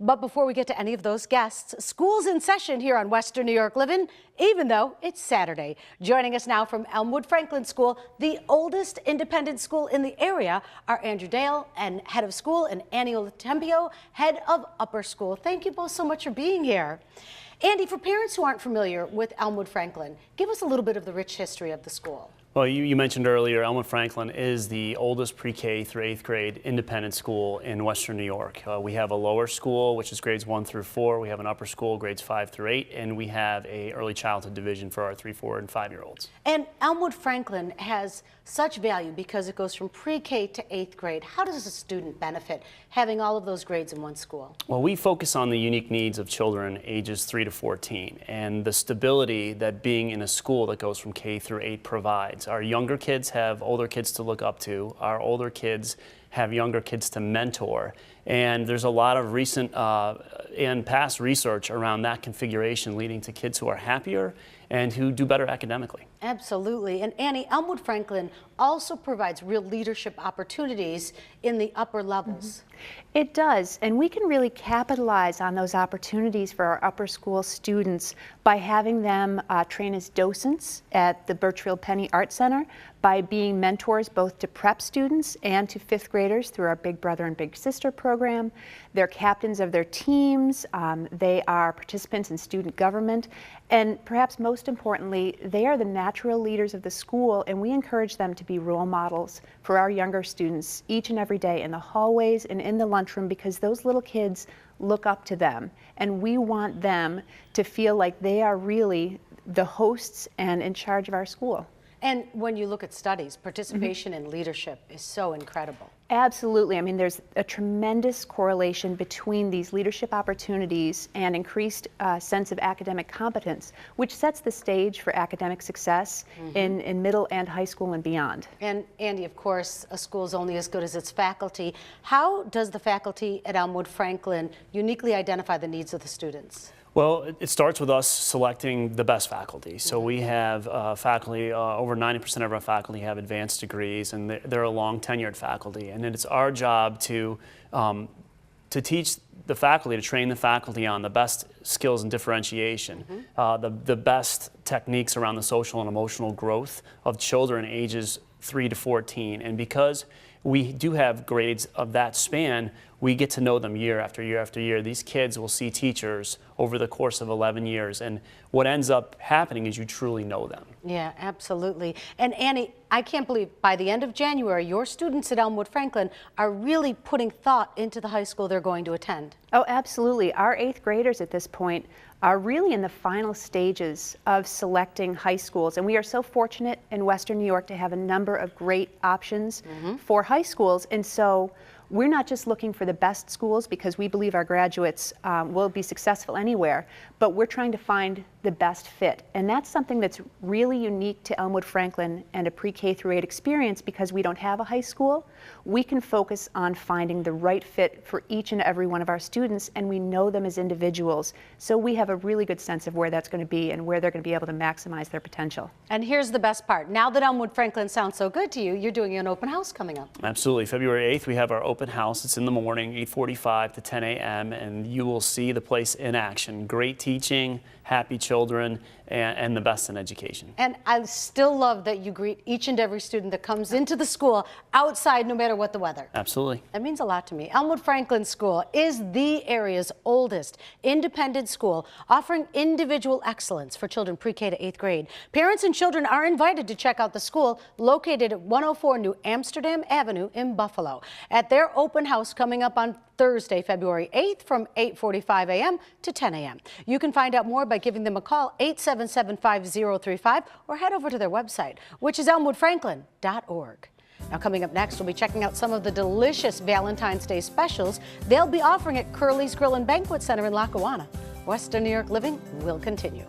But before we get to any of those guests, school's in session here on Western New York Living, even though it's Saturday. Joining us now from Elmwood Franklin School, the oldest independent school in the area, are Andrew Deyell, and head of school, and Annie LoTempio, head of upper school. Thank you both so much for being here. Andy, for parents who aren't familiar with Elmwood Franklin, give us a little bit of the rich history of the school. Well, you mentioned earlier, Elmwood Franklin is the oldest pre-K through 8th grade independent school in Western New York. We have a lower school, which is grades 1 through 4. We have an upper school, grades 5 through 8, and we have a early childhood division for our 3, 4, and 5-year-olds. And Elmwood Franklin has such value because it goes from pre-K to 8th grade. How does a student benefit having all of those grades in one school? Well, we focus on the unique needs of children ages 3 to 14 and the stability that being in a school that goes from K through 8 provides. Our younger kids have older kids to look up to. Our older kids have younger kids to mentor. And there's a lot of recent and past research around that configuration leading to kids who are happier and who do better academically. Absolutely. And Annie, Elmwood Franklin also provides real leadership opportunities in the upper levels. It does, and we can really capitalize on those opportunities for our upper school students by having them train as docents at the Birchfield Penny Art Center, by being mentors both to prep students and to 5th graders through our Big Brother and Big Sister program. They're captains of their teams, they are participants in student government, and perhaps most importantly, they are the natural leaders of the school, and we encourage them to be role models for our younger students each and every day in the hallways and in the lunchroom, because those little kids look up to them, and we want them to feel like they are really the hosts and in charge of our school. And when you look at studies, participation in leadership is so incredible. Absolutely. I mean, there's a tremendous correlation between these leadership opportunities and increased sense of academic competence, which sets the stage for academic success in middle and high school and beyond. And Andy, of course, a school is only as good as its faculty. How does the faculty at Elmwood Franklin uniquely identify the needs of the students? Well, it starts with us selecting the best faculty. So we have faculty, over 90% of our faculty have advanced degrees, and they're a long tenured faculty. And it's our job to teach the faculty, to train the faculty on the best skills and differentiation, the best techniques around the social and emotional growth of children ages 3 to 14. And because we do have grades of that span, we get to know them year after year after year. These kids will see teachers over the course of 11 years, and what ends up happening is you truly know them. Yeah, absolutely. And Annie, I can't believe by the end of January, your students at Elmwood Franklin are really putting thought into the high school they're going to attend. Oh, absolutely. Our 8th graders at this point are really in the final stages of selecting high schools, and we are so fortunate in Western New York to have a number of great options for high schools. And so we're not just looking for the best schools, because we believe our graduates will be successful anywhere, but we're trying to find the best fit. And that's something that's really unique to Elmwood Franklin and a pre-K through 8 experience, because we don't have a high school. We can focus on finding the right fit for each and every one of our students, and we know them as individuals. So we have a really good sense of where that's going to be and where they're going to be able to maximize their potential. And here's the best part. Now that Elmwood Franklin sounds so good to you, you're doing an open house coming up. Absolutely. February 8th, we have our open house. It's in the morning, 8:45 to 10 a.m., and you will see the place in action. Great teaching, happy children, and the best in education. And I still love that you greet each and every student that comes into the school outside, no matter what the weather. Absolutely. That means a lot to me. Elmwood Franklin School is the area's oldest independent school, offering individual excellence for children pre-K to 8th grade. Parents and children are invited to check out the school, located at 104 New Amsterdam Avenue in Buffalo, at their open house coming up on Thursday, February 8th from 8:45 a.m. to 10 a.m. You can find out more by giving them a call, 877-5035, or head over to their website, which is elmwoodfranklin.org. Now, coming up next, we'll be checking out some of the delicious Valentine's Day specials they'll be offering at Curly's Grill and Banquet Center in Lackawanna. Western New York Living will continue.